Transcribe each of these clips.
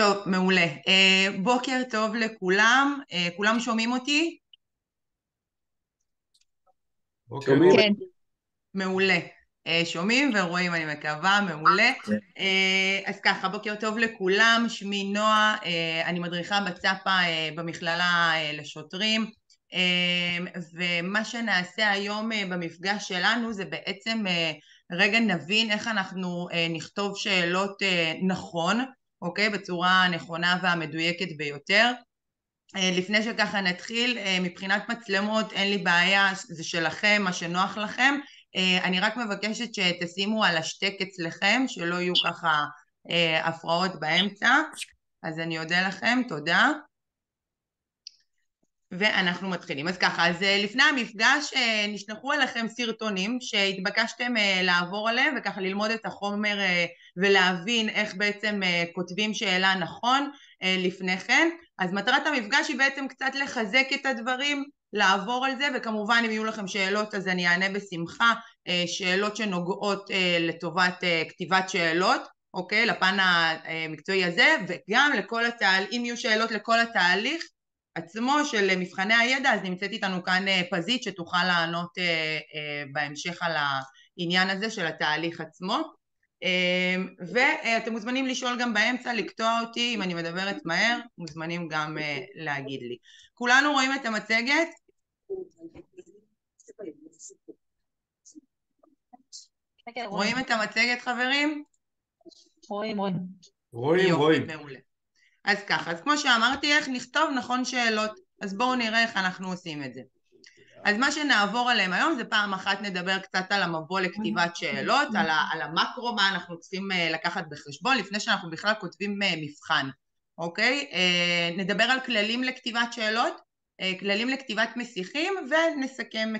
טוב, מעולה. בוקר טוב לכולם. כולם שומעים אותי? בוקר שומעים? אור. כן. מעולה. שומעים ורואים, אני מקווה, מעולה. כן. אז ככה, בוקר טוב לכולם, שמי נועה, אני מדריכה בצפה במכללה לשוטרים, ומה שנעשה היום במפגש שלנו זה בעצם רגע נבין איך אנחנו נכתוב שאלות נכון, אוקיי? בצורה הנכונה והמדויקת ביותר. לפני שככה נתחיל, מבחינת מצלמות אין לי בעיה, זה שלכם, מה שנוח לכם. אני רק מבקשת שתשימו על השתק אצלכם, שלא יהיו ככה הפרעות באמצע. אז אני אודה לכם, תודה. ואנחנו מתחילים. אז ככה, אז לפני המפגש נשלחו אליכם סרטונים שהתבקשתם לעבור עליהם וככה ללמוד את החומר ולהבין איך בעצם כותבים שאלה נכון לפני כן. אז מטרת המפגש היא בעצם קצת לחזק את הדברים, לעבור על זה, וכמובן אם יהיו לכם שאלות אז אני אענה בשמחה, שאלות שנוגעות לטובת כתיבת שאלות, אוקיי, לפן המקצועי הזה, וגם אם יהיו שאלות לכל התהליך עצמו של מבחני הידע, אז נמצאת איתנו כאן פזית שתוכל לענות בהמשך על העניין הזה של התהליך עצמו. ואתם מוזמנים לשאול גם באמצע, לקטוע אותי אם אני מדברת מהר, מוזמנים גם להגיד לי. כולנו רואים את המצגת? רואים את המצגת, חברים? רואים. רואים. מעולה. אז ככה, אז כמו שאמרתי, איך נכתוב נכון שאלות, אז בואו נראה איך אנחנו עושים את זה. אז מה שנעבור עליהם היום זה פעם אחת נדבר קצת על המבוא לכתיבת שאלות, על המקרו, מה אנחנו צריכים לקחת בחשבון לפני שאנחנו בכלל כותבים מבחן, אוקיי? נדבר על כללים לכתיבת שאלות, כללים לכתיבת מסיחים, ונסכם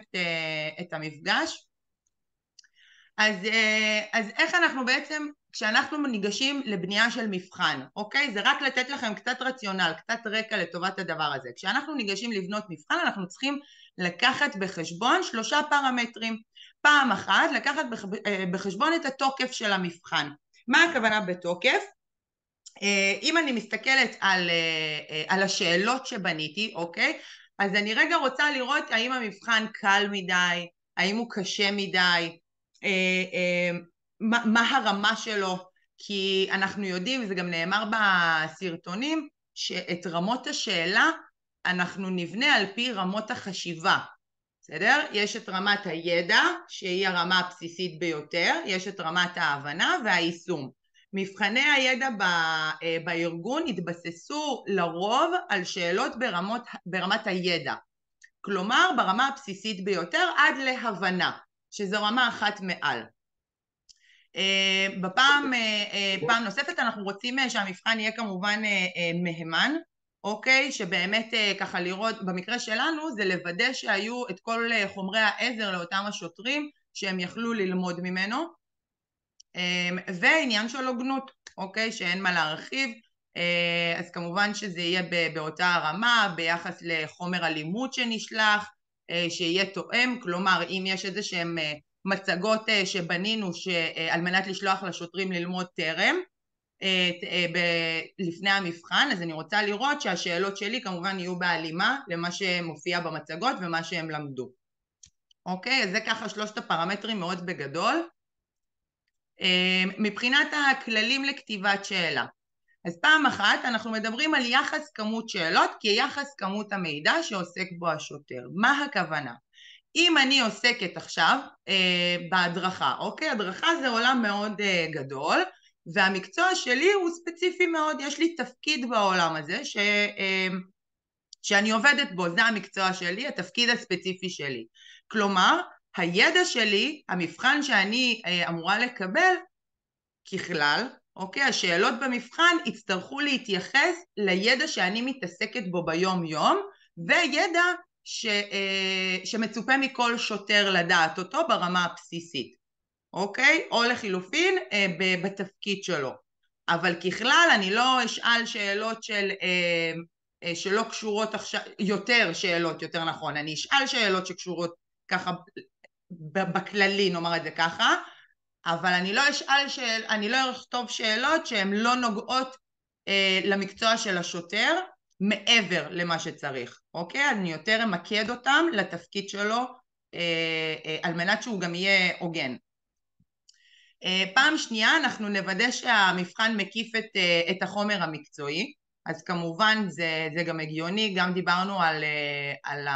את המפגש. אז איך אנחנו בעצם, כשאנחנו ניגשים לבנייה של מבחן, אוקיי? זה רק לתת לכם קצת רציונל, קצת רקע לטובת הדבר הזה. כשאנחנו ניגשים לבנות מבחן, אנחנו צריכים לקחת בחשבון 3 פרמטרים. פעם אחת, לקחת בחשבון את התוקף של המבחן. מה הכוונה בתוקף? אם אני מסתכלת על השאלות שבניתי, אוקיי? אז אני רגע רוצה לראות האם המבחן קל מדי, האם הוא קשה מדי, מה הרמה שלו, כי אנחנו יודעים, וזה גם נאמר בסרטונים, שאת רמות השאלה אנחנו נבנה על פי רמות החשיבה, בסדר? יש את רמת הידע, שהיא הרמה הבסיסית ביותר, יש את רמת ההבנה והיישום. מבחני הידע בארגון התבססו לרוב על שאלות ברמת הידע, כלומר ברמה הבסיסית ביותר עד להבנה, שזו רמה אחת מעל. פעם נוספת אנחנו רוצים שהמבחן יהיה כמובן מהימן, אוקיי, שבאמת ככה לראות, במקרה שלנו זה לוודא שהיו את כל חומרי העזר לאותם השוטרים שהם יכלו ללמוד ממנו, ועניין של הוגנות, אוקיי, שאין מה להרחיב, אז כמובן שזה יהיה באותה הרמה ביחס לחומר הלימוד שנשלח, שיהיה תואם, כלומר אם יש איזה שהם מצגות שבנינו על מנת לשלוח לשוטרים ללמוד טרם לפני המבחן, אז אני רוצה לראות שהשאלות שלי כמובן יהיו בהלימה למה שמופיע במצגות ומה שהם למדו. אוקיי, אז זה ככה 3 הפרמטרים מאוד בגדול. מבחינת הכללים לכתיבת שאלה, אז פעם אחת אנחנו מדברים על יחס כמות שאלות כיחס כמות המידע שעוסק בו השוטר. מה הכוונה? אם אני עוסקת עכשיו בהדרכה, אוקיי? הדרכה זה עולם מאוד גדול, והמקצוע שלי הוא ספציפי מאוד, יש לי תפקיד בעולם הזה שאני עובדת בו, זה המקצוע שלי, התפקיד הספציפי שלי. כלומר, הידע שלי, המבחן שאני אמורה לקבל, ככלל, אוקיי, השאלות במבחן יצטרכו להתייחס לידע שאני מתעסקת בו ביום יום, וידע שמצופה מכל שוטר לדעת אותו ברמה הבסיסית, אוקיי? או לחילופין בתפקיד שלו. אבל ככלל אני לא אשאל שאלות שלא קשורות עכשיו, יותר שאלות, יותר נכון, אני אשאל שאלות שקשורות ככה בכללי, נאמר את זה ככה, אבל אני לא אכתוב שאלות שהן לא נוגעות למקצוע של השוטר מעבר למה שצריך, אוקיי? אני יותר אמקד אותם לתפקיד שלו על מנת שהוא גם יהיה הוגן. פעם שנייה אנחנו נוודא שהמבחן מקיף את החומר המקצועי, אז כמובן זה גם הגיוני, גם דיברנו על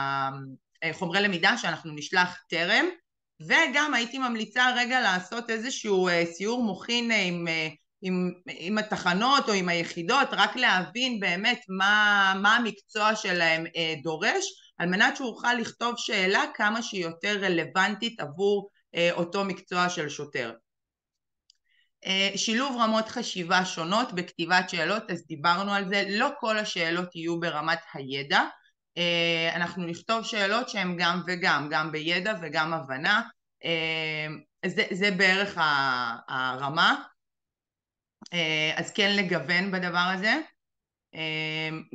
חומרי למידה שאנחנו נשלח טרם, וגם הייתי ממליצה רגע לעשות איזשהו סיור מוכין עם התחנות או עם היחידות, רק להבין באמת מה המקצוע שלהם דורש, על מנת שהוא יוכל לכתוב שאלה כמה שהיא יותר רלוונטית עבור אותו מקצוע של שוטר. שילוב רמות חשיבה שונות בכתיבת שאלות, אז דיברנו על זה, לא כל השאלות יהיו ברמת הידע, אנחנו נכתוב שאלות שהן גם וגם, גם בידע וגם הבנה, זה בערך הרמה, אז כן לגוון בדבר הזה,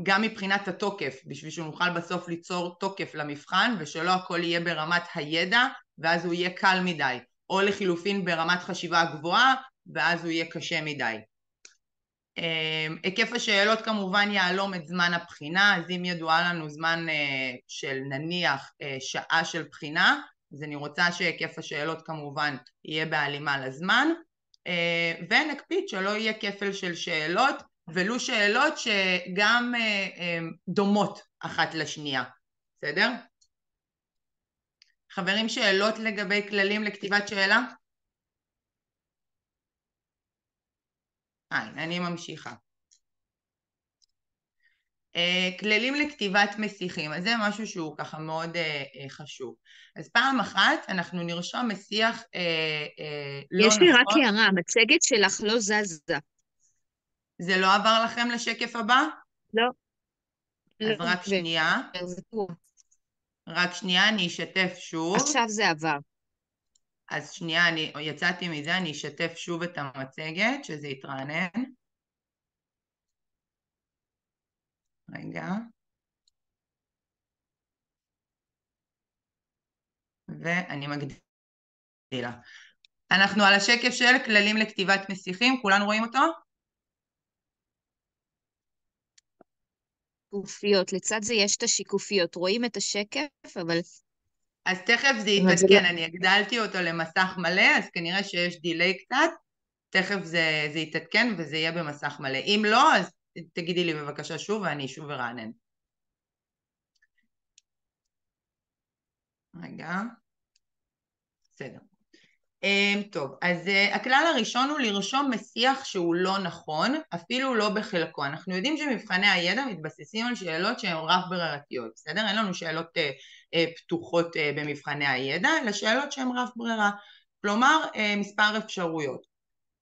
גם מבחינת התוקף, בשביל שנוכל בסוף ליצור תוקף למבחן, ושלא הכל יהיה ברמת הידע, ואז הוא יהיה קל מדי, או לחילופין ברמת חשיבה גבוהה, ואז הוא יהיה קשה מדי. היקף השאלות כמובן יעלום את זמן הבחינה, אז אם ידועה לנו זמן של נניח שעה של בחינה, אז אני רוצה שהיקף השאלות כמובן יהיה בהלימה לזמן, ונקפיד שלא יהיה כפל של שאלות, ולו שאלות שגם דומות אחת לשנייה, בסדר? חברים, שאלות לגבי כללים לכתיבת שאלה? אני ממשיכה. כללים לכתיבת מסיחים, אז זה משהו שהוא ככה מאוד חשוב. אז פעם אחת אנחנו נרשום מסיח לא נכון. יש לי רק הערה, המצגת שלך לא זזה. זה לא עבר לכם לשקף הבא? לא. אז רק שנייה. רק שנייה, אני אשתף שוב. עכשיו זה עבר. אז שנייה, אני יצאתי מזה, אני אשתף שוב את המצגת, שזה יתרענן. רגע. ואני מגדילה. אנחנו על השקף של כללים לכתיבת מסיחים, כולנו רואים אותו? שיקופיות, לצד זה יש את השיקופיות, רואים את השקף, אבל... אז תכף זה יתעדכן, אני הגדלתי אותו למסך מלא, אז כנראה שיש דילי קצת, תכף זה יתעדכן וזה יהיה במסך מלא. אם לא, אז תגידי לי בבקשה שוב ואני שוב ארענן. רגע. בסדר. טוב, אז הכלל הראשון הוא לרשום מסיח שהוא לא נכון, אפילו לא בחלקו. אנחנו יודעים שמבחני הידע מתבססים על שאלות שהן רב ברירתיות, בסדר? אין לנו שאלות פתוחות במבחני הידע, אלא שאלות שהן רב ברירה, כלומר מספר אפשרויות.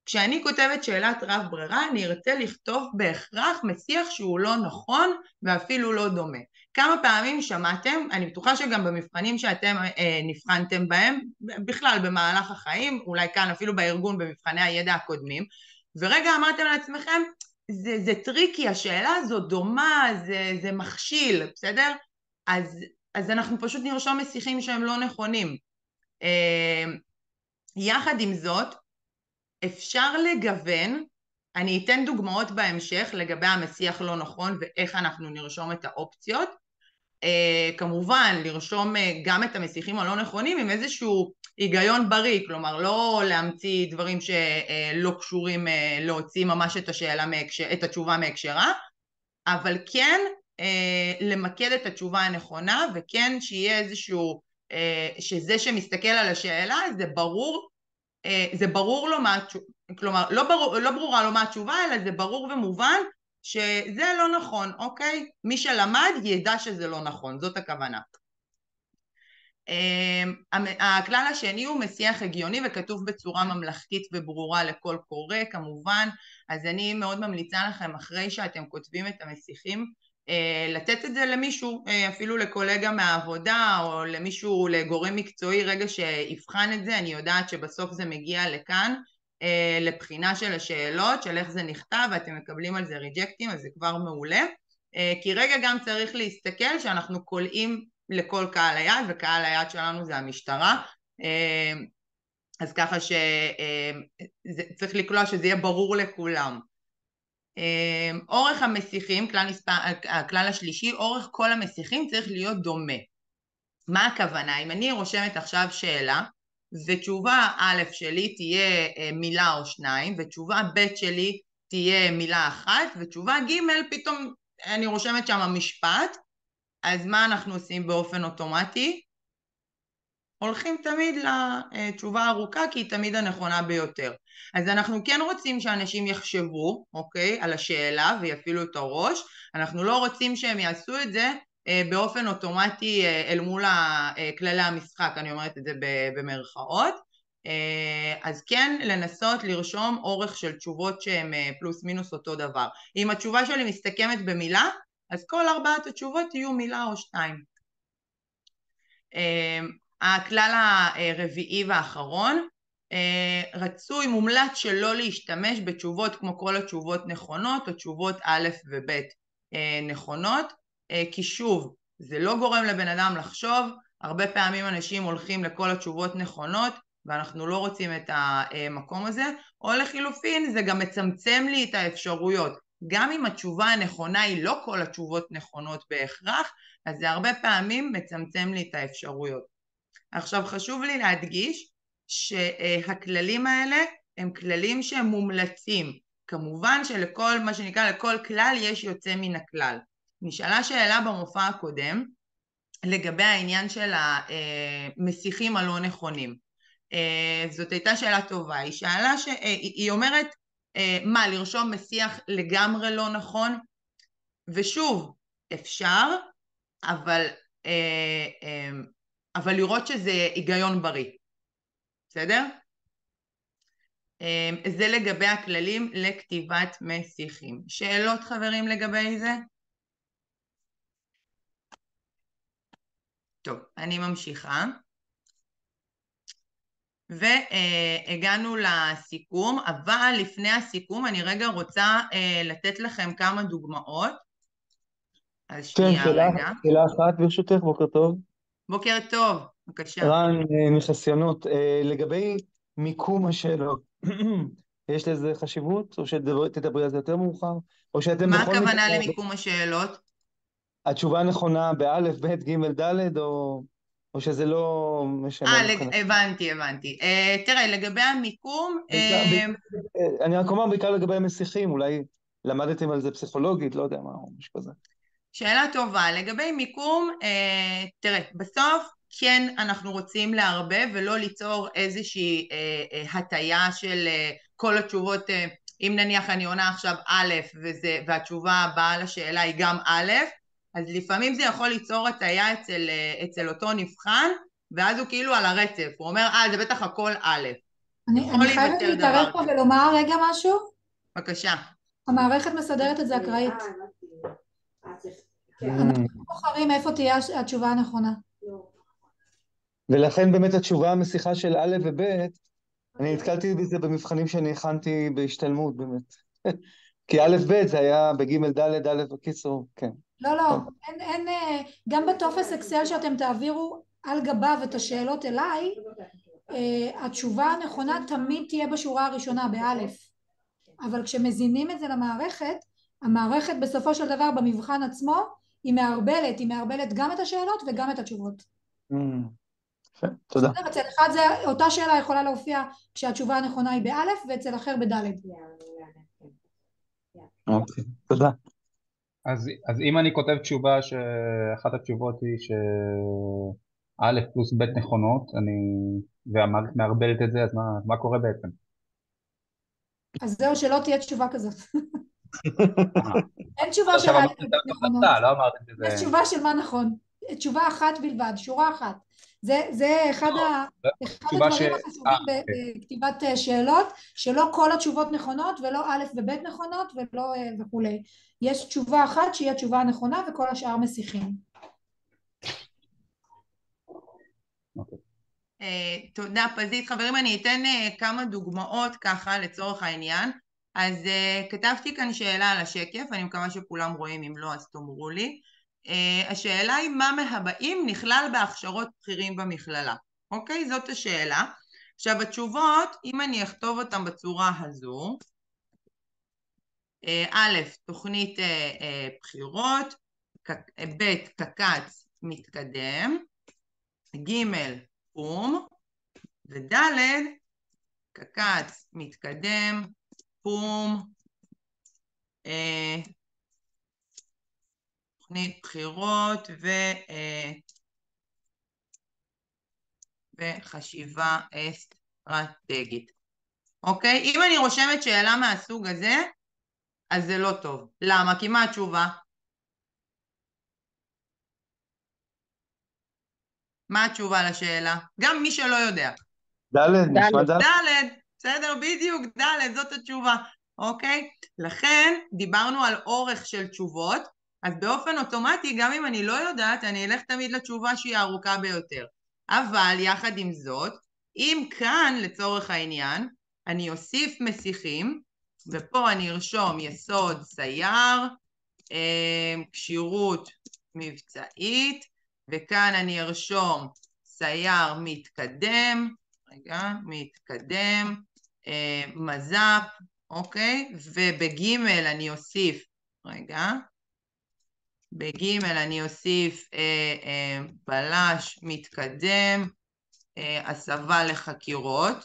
כשאני כותבת שאלת רב ברירה, אני ארצה לכתוב בהכרח מסיח שהוא לא נכון ואפילו לא דומה. כמה פעמים שמעתם, אני בטוחה שגם במבחנים שאתם נבחנתם בהם, בכלל במהלך החיים, אולי כאן אפילו בארגון במבחני הידע הקודמים, ורגע אמרתם לעצמכם, זה טריקי, השאלה הזו דומה, זה מכשיל, בסדר? אז אנחנו פשוט נרשום מסיחים שהם לא נכונים. יחד עם זאת, אפשר לגוון, אני אתן דוגמאות בהמשך לגבי המסיח לא נכון ואיך אנחנו נרשום את האופציות, כמובן לרשום גם את המסיחים הלא נכונים עם איזשהו היגיון בריא, כלומר לא להמציא דברים שלא קשורים להוציא ממש את התשובה מהקשרה, אבל כן למקד את התשובה הנכונה, וכן שיהיה איזשהו, שזה שמסתכל על השאלה זה ברור לו מה התשובה, כלומר לא ברורה לו מה התשובה, אלא זה ברור ומובן שזה לא נכון, אוקיי? מי שלמד ידע שזה לא נכון, זאת הכוונה. הכלל השני הוא מסיח הגיוני וכתוב בצורה ממלכתית וברורה לכל קורא, כמובן, אז אני מאוד ממליצה לכם אחרי שאתם כותבים את המסיחים, לתת את זה למישהו, אפילו לקולגה מהעבודה או למישהו, לגורם מקצועי, רגע שיבחן את זה. אני יודעת שבסוף זה מגיע לכאן, לבחינה של השאלות, של איך זה נכתב, ואתם מקבלים על זה ריג'קטים, אז זה כבר מעולה, כי רגע גם צריך להסתכל שאנחנו קולעים לכל קהל היד, וקהל היד שלנו זה המשטרה, אז ככה שצריך לקלוע שזה יהיה ברור לכולם. אורך המסיחים, הכלל השלישי, אורך כל המסיחים צריך להיות דומה. מה הכוונה? אם אני רושמת עכשיו שאלה, ותשובה א' שלי תהיה מילה או שניים, ותשובה ב' שלי תהיה מילה אחת, ותשובה ג' פתאום אני רושמת שם משפט, אז מה אנחנו עושים באופן אוטומטי? הולכים תמיד לתשובה הארוכה, כי היא תמיד הנכונה ביותר. אז אנחנו כן רוצים שאנשים יחשבו, אוקיי, על השאלה ויפעילו את הראש, אנחנו לא רוצים שהם יעשו את זה באופן אוטומטי אל מול כללי המשחק, אני אומרת את זה במרכאות, אז כן לנסות לרשום אורך של תשובות שהן פלוס מינוס אותו דבר. אם התשובה שלי מסתכמת במילה, אז כל 4 התשובות יהיו מילה או 2. הכלל הרביעי והאחרון, רצוי מומלץ שלא להשתמש בתשובות כמו כל התשובות נכונות או תשובות א' וב' נכונות, כי שוב זה לא גורם לבן אדם לחשוב, הרבה פעמים אנשים הולכים לכל התשובות נכונות ואנחנו לא רוצים את המקום הזה, או לחילופין זה גם מצמצם לי את האפשרויות, גם אם התשובה הנכונה היא לא כל התשובות נכונות בהכרח, אז זה הרבה פעמים מצמצם לי את האפשרויות. עכשיו חשוב לי להדגיש שהכללים האלה הם כללים שהם מומלצים, כמובן שלכל מה שנקרא לכל כלל יש יוצא מן הכלל. נשאלה שאלה במופע הקודם לגבי העניין של המסיחים הלא נכונים, זאת הייתה שאלה טובה, היא שאלה היא אומרת מה, לרשום מסיח לגמרי לא נכון? ושוב אפשר, אבל לראות שזה היגיון בריא, בסדר? זה לגבי הכללים לכתיבת מסיחים. שאלות חברים לגבי זה? טוב, אני ממשיכה. והגענו לסיכום, אבל לפני הסיכום אני רגע רוצה לתת לכם כמה דוגמאות. אז שנייה רגע. שאלה אחת ברשותך, בוקר טוב. בוקר טוב, בבקשה. רן מחסיונות, לגבי מיקום השאלות, יש לזה חשיבות, או שתדברי על זה יותר מאוחר, או שאתם מה בכל הכוונה למיקום השאלות? התשובה נכונה באלף, ב', ג', ד', או שזה לא משנה? הבנתי. תראה, לגבי המיקום... אני רק אומר בעיקר לגבי המסיחים, אולי למדתם על זה פסיכולוגית, לא יודע מה, או משהו כזה. שאלה טובה, לגבי מיקום, תראה, בסוף כן אנחנו רוצים לערבב ולא ליצור איזושהי הטיה של כל התשובות, אם נניח אני עונה עכשיו א' והתשובה הבאה לשאלה היא גם א', אז לפעמים זה יכול ליצור הטיה אצל אותו נבחן, ואז הוא כאילו על הרצף, הוא אומר זה בטח הכל א'. אני חייבת להתערב פה ולומר רגע משהו? בבקשה. המערכת מסדרת את זה אקראית. אנחנו בוחרים איפה תהיה התשובה הנכונה. ולכן באמת התשובה המסיחה של א' וב', אני נתקלתי בזה במבחנים שאני הכנתי בהשתלמות באמת. כי א' ב' זה היה בג' ד' א' בקיצור, כן. לא, אין, גם בטופס אקסל שאתם תעבירו על גביו את השאלות אליי, התשובה הנכונה תמיד תהיה בשורה הראשונה באלף. אבל כשמזינים את זה למערכת, המערכת בסופו של דבר במבחן עצמו, היא מערבלת גם את השאלות וגם את התשובות. תודה. אצל אחד זה, אותה שאלה יכולה להופיע כשהתשובה הנכונה היא באלף, ואצל אחר בדלת. אוקיי, תודה. אז אם אני כותב תשובה שאחת התשובות היא שא' פלוס ב' נכונות, והמערכת מערבלת את זה, אז מה קורה בעצם? אז זהו, שלא תהיה תשובה כזאת. אין תשובה של א' וב' נכונות. לא אמרת את זה. יש תשובה של מה נכון. תשובה אחת בלבד, שורה אחת. זה אחד הדברים החשובים בכתיבת שאלות, שלא כל התשובות נכונות, ולא א' וב' נכונות, ולא וכולי. יש תשובה אחת שהיא התשובה הנכונה, וכל השאר מסיחים. תודה פזית. חברים, אני אתן כמה דוגמאות ככה לצורך העניין. אז כתבתי כאן שאלה על השקף, אני מקווה שכולם רואים, אם לא אז תאמרו לי. השאלה היא מה מהבאים נכלל בהכשרות בכירים במכללה. אוקיי? זאת השאלה. עכשיו התשובות, אם אני אכתוב אותן בצורה הזו, א', תוכנית בחירות, ב', קק"ץ מתקדם, ג', פום, וד', קק"ץ מתקדם, פום, תוכנית בחירות וחשיבה אסטרטגית. אוקיי? אם אני רושמת שאלה מהסוג הזה, אז זה לא טוב. למה? כי מה התשובה? מה התשובה לשאלה? גם מי שלא יודע. ד', נשמע ד'. ד', בסדר, בדיוק, ד', זאת התשובה. אוקיי? לכן דיברנו על אורך של תשובות, אז באופן אוטומטי, גם אם אני לא יודעת, אני אלך תמיד לתשובה שהיא הארוכה ביותר. אבל יחד עם זאת, אם כאן לצורך העניין, אני אוסיף מסיחים, ופה אני ארשום יסוד סייר, כשירות מבצעית, וכאן אני ארשום סייר מתקדם, רגע, מתקדם, מז"פ, אוקיי? ובגימל אני אוסיף, רגע, בגימל אני אוסיף בלש מתקדם, הסבה לחקירות,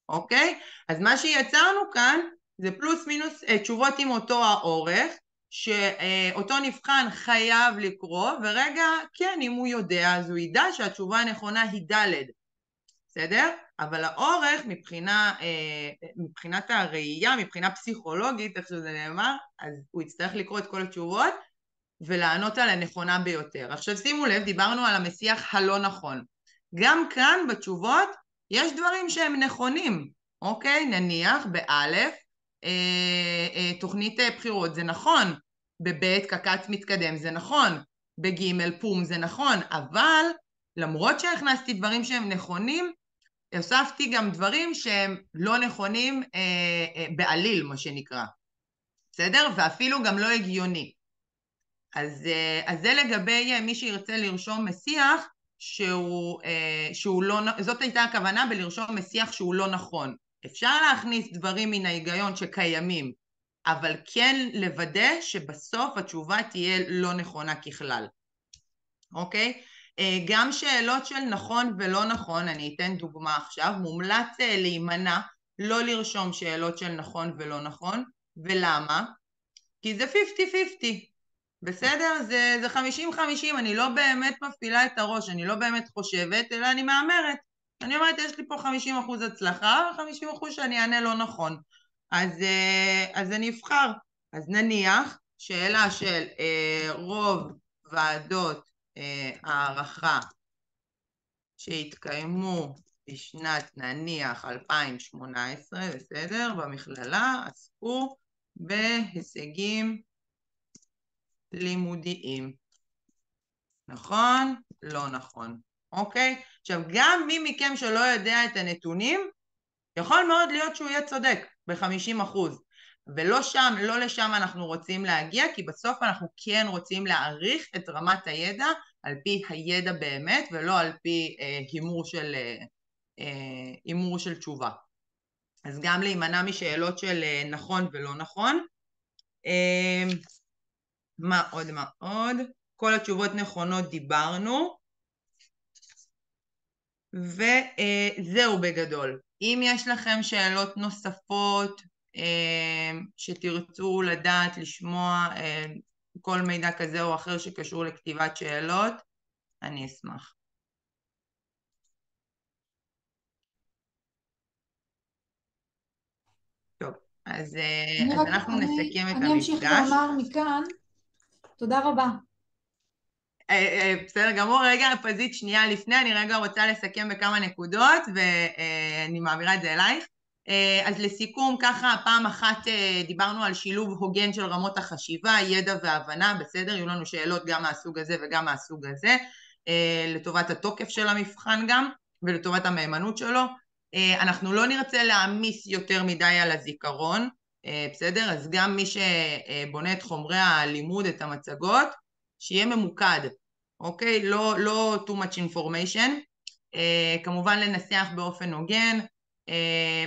אוקיי? אז מה שיצרנו כאן זה פלוס מינוס תשובות עם אותו האורך, שאותו נבחן חייב לקרוא, ורגע, כן, אם הוא יודע, אז הוא ידע שהתשובה הנכונה היא ד', בסדר? אבל האורך מבחינת הראייה, מבחינה פסיכולוגית, איך שזה נאמר, אז הוא יצטרך לקרוא את כל התשובות ולענות על הנכונה ביותר. עכשיו שימו לב, דיברנו על המסיח הלא נכון. גם כאן בתשובות יש דברים שהם נכונים, אוקיי? נניח באלף, תוכנית בחירות זה נכון, בבית קק"ץ מתקדם זה נכון, בגימל פום זה נכון, אבל למרות שהכנסתי דברים שהם נכונים, הוספתי גם דברים שהם לא נכונים בעליל, מה שנקרא, בסדר? ואפילו גם לא הגיוני. אז זה לגבי מי שירצה לרשום מסיח שהוא לא, זאת הייתה הכוונה בלרשום מסיח שהוא לא נכון. אפשר להכניס דברים מן ההיגיון שקיימים, אבל כן לוודא שבסוף התשובה תהיה לא נכונה ככלל. אוקיי? גם שאלות של נכון ולא נכון, אני אתן דוגמה עכשיו, מומלץ להימנע, לא לרשום שאלות של נכון ולא נכון, ולמה? כי זה 50-50, בסדר? זה 50-50, אני לא באמת מפעילה את הראש, אני לא באמת חושבת, אלא אני מאמרת. אני אומרת, יש לי פה 50% הצלחה, ו50% שאני אענה לא נכון. אז אני אבחר. אז נניח, שאלה של רוב ועדות הערכה שהתקיימו בשנת נניח 2018, בסדר? במכללה עסקו בהישגים לימודיים. נכון? לא נכון. אוקיי? עכשיו, גם מי מכם שלא יודע את הנתונים, יכול מאוד להיות שהוא יהיה צודק ב-50%. ולא שם, לא לשם אנחנו רוצים להגיע, כי בסוף אנחנו כן רוצים להעריך את רמת הידע על פי הידע באמת, ולא על פי הימור של תשובה. אז גם להימנע משאלות של נכון ולא נכון. מה עוד? כל התשובות נכונות דיברנו. וזהו בגדול. אם יש לכם שאלות נוספות שתרצו לדעת, לשמוע כל מידע כזה או אחר שקשור לכתיבת שאלות, אני אשמח. טוב, אז אנחנו נסכם את המפגש. אני אמשיך ואומר מכאן, תודה רבה. בסדר גמור, רגע, פזית שנייה לפני, אני רגע רוצה לסכם בכמה נקודות ואני מעבירה את זה אלייך. אז לסיכום, ככה פעם אחת דיברנו על שילוב הוגן של רמות החשיבה, ידע והבנה, בסדר? יהיו לנו שאלות גם מהסוג הזה וגם מהסוג הזה, לטובת התוקף של המבחן גם ולטובת המהימנות שלו. אנחנו לא נרצה להעמיס יותר מדי על הזיכרון, בסדר? אז גם מי שבונה את חומרי הלימוד, את המצגות, שיהיה ממוקד, אוקיי? לא too much information, כמובן לנסח באופן הוגן,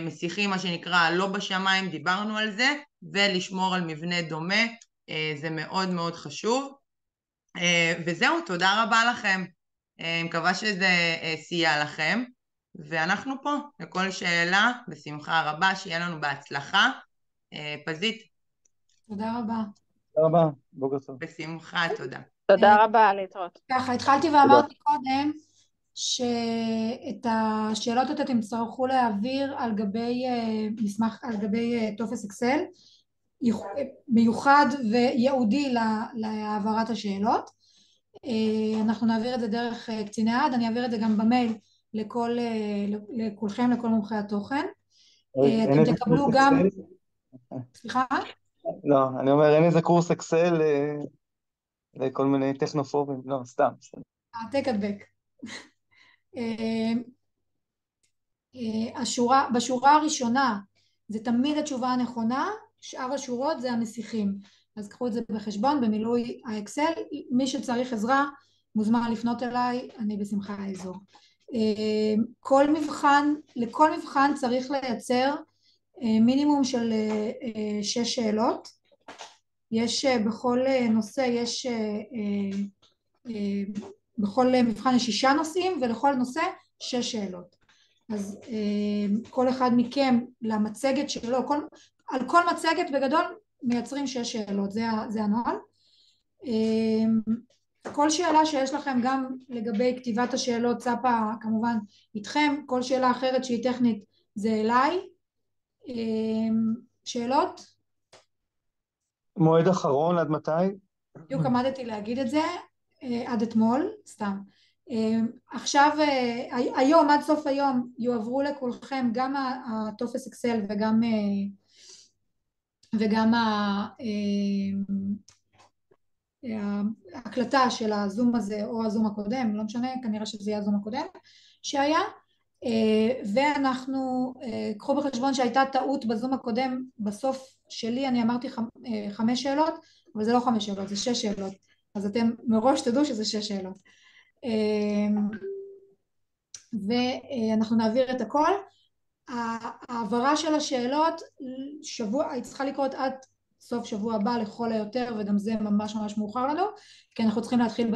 מסיחים מה שנקרא לא בשמיים, דיברנו על זה, ולשמור על מבנה דומה, זה מאוד מאוד חשוב. וזהו, תודה רבה לכם, מקווה שזה סייע לכם, ואנחנו פה לכל שאלה, בשמחה רבה, שיהיה לנו בהצלחה. פזית. תודה רבה. תודה רבה, בוקר טוב. בשמחה, תודה. תודה רבה, להתראות. ככה, התחלתי ואמרתי קודם שאת השאלות אתם תצטרכו להעביר על גבי מסמך, על גבי טופס אקסל מיוחד וייעודי להעברת השאלות. אנחנו נעביר את זה דרך קציני עד, אני אעביר את זה גם במייל לכולכם, לכל מומחי התוכן. אתם תקבלו גם... סליחה? לא, אני אומר, אין איזה קורס אקסל לכל מיני טכנופובים, לא, סתם. העתק הדבק. בשורה הראשונה זה תמיד התשובה הנכונה, שאר השורות זה המסיחים, אז קחו את זה בחשבון במילוי האקסל. מי שצריך עזרה מוזמן לפנות אליי, אני בשמחה אעזור. לכל מבחן צריך לייצר מינימום של 6 שאלות. יש בכל נושא, יש בכל מבחן יש 6 נושאים, ולכל נושא 6 שאלות. אז כל אחד מכם למצגת שלו, על כל מצגת בגדול מייצרים 6 שאלות, זה הנוהל. כל שאלה שיש לכם גם לגבי כתיבת השאלות, צפה כמובן איתכם, כל שאלה אחרת שהיא טכנית זה אליי. שאלות? מועד אחרון עד מתי? בדיוק עמדתי להגיד את זה, עד אתמול, סתם. עכשיו, היום, עד סוף היום, יועברו לכולכם גם הטופס אקסל וגם ההקלטה של הזום הזה או הזום הקודם, לא משנה, כנראה שזה יהיה הזום הקודם שהיה, ואנחנו, קחו בחשבון שהייתה טעות בזום הקודם, בסוף שלי אני אמרתי 5 שאלות, אבל זה לא 5 שאלות, זה 6 שאלות, אז אתם מראש תדעו שזה 6 שאלות. ואנחנו נעביר את הכל. העברה של השאלות, היא צריכה לקרות עד סוף שבוע הבא לכל היותר, וגם זה ממש ממש מאוחר לנו, כי אנחנו צריכים להתחיל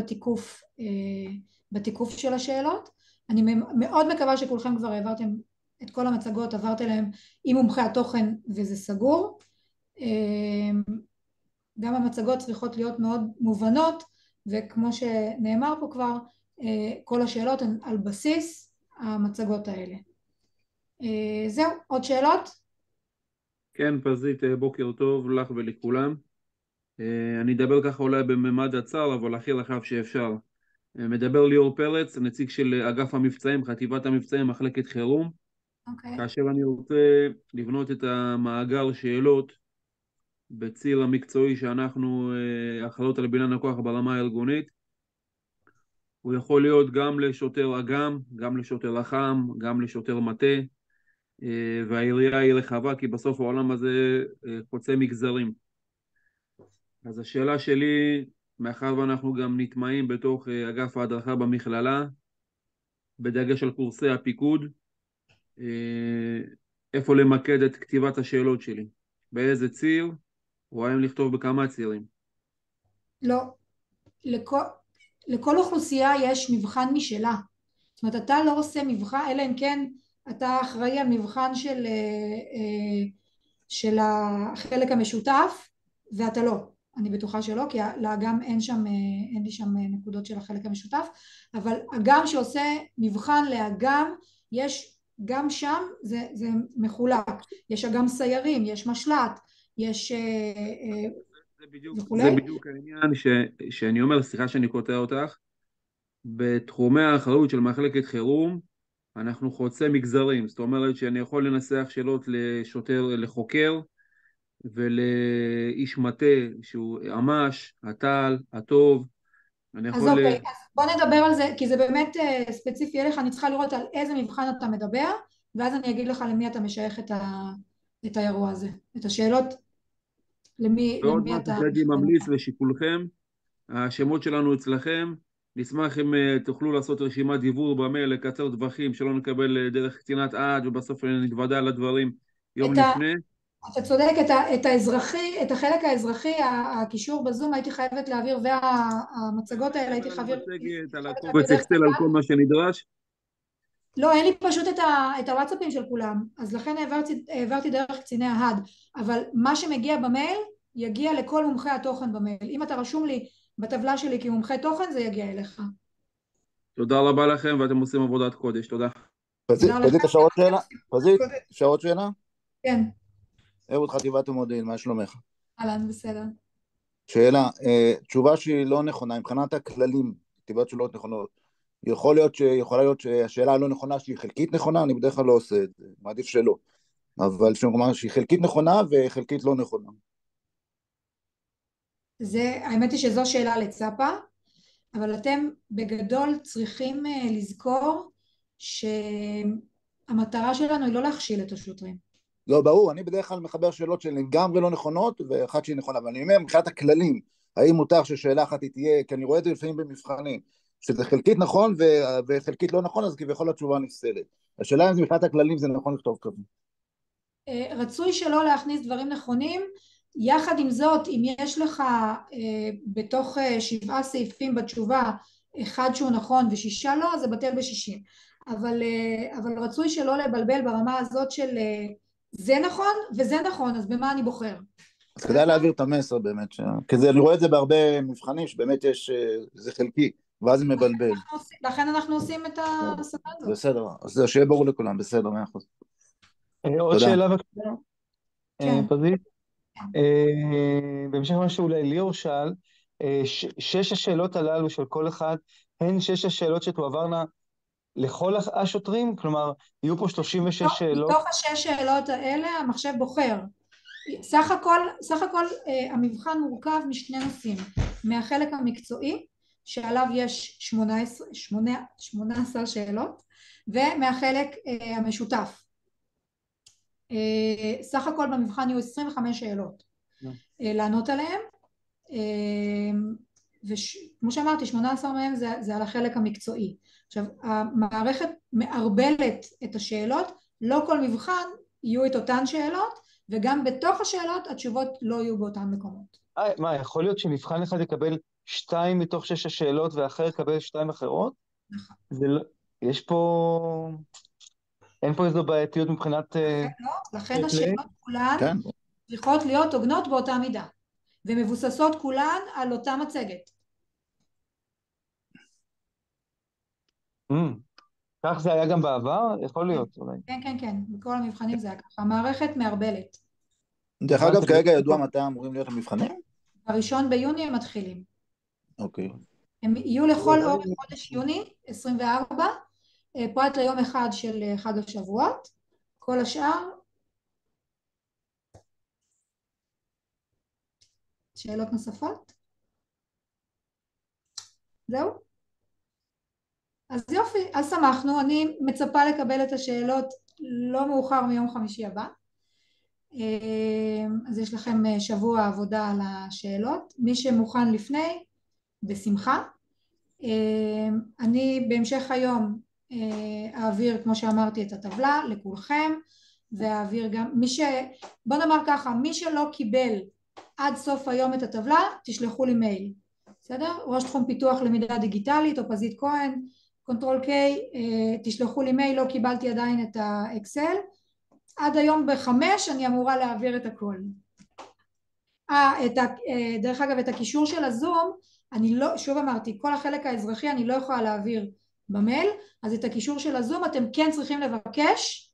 בתיקוף של השאלות. אני מאוד מקווה שכולכם כבר העברתם את כל המצגות, עברתם להם עם מומחי התוכן וזה סגור. גם המצגות צריכות להיות מאוד מובנות, וכמו שנאמר פה כבר, כל השאלות הן על בסיס המצגות האלה. זהו, עוד שאלות? כן, פזית, בוקר טוב לך ולכולם. אני אדבר ככה אולי בממד הצר, אבל הכי רחב שאפשר. מדבר ליאור פרץ, נציג של אגף המבצעים, חטיבת המבצעים, מחלקת חירום. כאשר אני רוצה לבנות את המאגר שאלות בציר המקצועי שאנחנו אחריות על בניין הכוח ברמה הארגונית, הוא יכול להיות גם לשוטר אג"ם, גם לשוטר אח"ם, גם לשוטר מטה, והעירייה היא רחבה כי בסוף העולם הזה חוצה מגזרים. אז השאלה שלי, מאחר ואנחנו גם נטמעים בתוך אגף ההדרכה במכללה, בדגש על קורסי הפיקוד, איפה למקד את כתיבת השאלות שלי? באיזה ציר? או האם לכתוב בכמה צירים? לא. לכל אוכלוסייה יש מבחן משלה. זאת אומרת, אתה לא עושה מבחן, אלא אם כן אתה אחראי על מבחן של החלק המשותף, ואתה לא. אני בטוחה שלא, כי לאגם אין לי שם נקודות של החלק המשותף, אבל אגם שעושה מבחן לאגם, יש גם שם, זה מחולק. יש אגם סיירים, יש משלט, יש זה בדיוק העניין שאני אומר, סליחה שאני קוטע אותך, בתחומי האחריות של מחלקת חירום, אנחנו חוצה מגזרים, זאת אומרת שאני יכול לנסח שאלות לשוטר, לחוקר, ולאיש מטה שהוא אמ"ש, הטל, הטוב. אז אוקיי, אז בוא נדבר על זה, כי זה באמת ספציפי אליך, אני צריכה לראות על איזה מבחן אתה מדבר, ואז אני אגיד לך למי אתה משייך את האירוע הזה, את השאלות, למי אתה... ועוד משהו שהייתי ממליץ לשיקולכם, השמות שלנו אצלכם נשמח אם תוכלו לעשות רשימת דיבור במייל, לקצר טווחים, שלא נקבל דרך קצינת עד, ובסוף נתוודע על הדברים יום לפני. אתה צודק, את החלק האזרחי, הקישור בזום הייתי חייבת להעביר, והמצגות האלה הייתי חייבת... מצגת, על הקובץ אקסל, על כל מה שנדרש. לא, אין לי פשוט את הוואטסאפים של כולם, אז לכן העברתי דרך קציני ההד, אבל מה שמגיע במייל יגיע לכל מומחי התוכן במייל. אם אתה רשום לי בטבלה שלי כמומחה תוכן, זה יגיע אליך. תודה רבה לכם, ואתם עושים עבודת קודש. תודה. פזית, אפשר עוד שאלה? כן. אהוד, חטיבת המודיעין, מה שלומך? אהלן, בסדר. שאלה, תשובה שהיא לא נכונה, מבחינת הכללים, כתיבת תשובות נכונות, יכולה להיות שהשאלה הלא נכונה שהיא חלקית נכונה, אני בדרך כלל לא עושה את זה, מעדיף שלא, אבל שאומר שהיא חלקית נכונה וחלקית לא נכונה. האמת היא שזו שאלה לצפה, אבל אתם בגדול צריכים לזכור שהמטרה שלנו היא לא להכשיל את השוטרים. לא, ברור, אני בדרך כלל מחבר שאלות שהן לגמרי לא נכונות, ואחת שהיא נכונה, אבל אני אומר, מבחינת הכללים, האם מותר ששאלה אחת היא תהיה, כי אני רואה את זה לפעמים במבחנים, שזה חלקית נכון וחלקית לא נכון, אז כביכול התשובה נפסלת. השאלה אם זה מבחינת הכללים זה נכון לכתוב כזה. רצוי שלא להכניס דברים נכונים, יחד עם זאת, אם יש לך בתוך 7 סעיפים בתשובה, 1 שהוא נכון ו6 לא, אז זה בטל ב60. אבל רצוי שלא לבלבל ברמה הזאת של זה נכון וזה נכון, אז במה אני בוחר? אז כדאי להעביר את המסר באמת, כי אני רואה את זה בהרבה מבחנים, שבאמת זה חלקי, ואז זה מבלבל. לכן אנחנו עושים את הסדנה הזאת. בסדר, אז זה שיהיה ברור לכולם, בסדר, 100%. עוד שאלה בקטנה? כן. פזית? בהמשך מה שאולי ליאור שאל, 6 השאלות הללו של כל אחד, הן 6 השאלות שתועברנה לכל השוטרים? כלומר, יהיו פה 36 שאלות? מתוך 6 שאלות האלה המחשב בוחר. סך הכל המבחן מורכב משני נושאים, מהחלק המקצועי, שעליו יש 18 שאלות, ומהחלק המשותף. סך הכל במבחן יהיו 25 שאלות לענות עליהן, וכמו שאמרתי 18 מהם זה על החלק המקצועי. עכשיו המערכת מערבלת את השאלות, לא כל מבחן יהיו את אותן שאלות, וגם בתוך השאלות התשובות לא יהיו באותן מקומות. מה, יכול להיות שמבחן אחד יקבל 2 מתוך 6 השאלות ואחר יקבל 2 אחרות? נכון. יש פה... אין פה איזו בעייתיות מבחינת... לכן השאלות כולן צריכות להיות הוגנות באותה מידה, ומבוססות כולן על אותה מצגת. כך זה היה גם בעבר? יכול להיות אולי. כן, בכל המבחנים זה היה ככה. המערכת מערבלת. דרך אגב, כרגע ידוע מתי אמורים להיות המבחנים? 1 ביוני הם מתחילים. אוקיי. הם יהיו לכל אורך חודש יוני 24, פרט ליום אחד של חג השבועות, כל השאר. שאלות נוספות? זהו? אז יופי, אז שמחנו, אני מצפה לקבל את השאלות לא מאוחר מיום חמישי הבא. אז יש לכם שבוע עבודה על השאלות, מי שמוכן לפני, בשמחה. אני בהמשך היום אעביר, כמו שאמרתי, את הטבלה לכולכם, ואעביר גם, בוא נאמר ככה, מי שלא קיבל עד סוף היום את הטבלה, תשלחו לי מייל, בסדר? ראש תחום פיתוח למידה דיגיטלית, או פזית כהן, קונטרול K, תשלחו לי מייל, לא קיבלתי עדיין את האקסל, עד היום ב5 אני אמורה להעביר את הכל. דרך אגב, את הקישור של הזום, אני לא, שוב אמרתי, כל החלק האזרחי אני לא יכולה להעביר במייל, אז את הקישור של הזום אתם כן צריכים לבקש,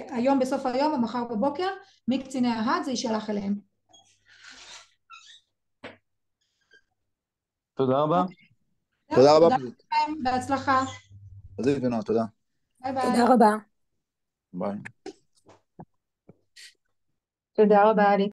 היום בסוף היום או מחר בבוקר, מקציני ההד, זה יישלח אליהם. תודה רבה. תודה רבה. בהצלחה. פזית ונועה, תודה. ביי ביי. תודה רבה. ביי. תודה רבה, אלי.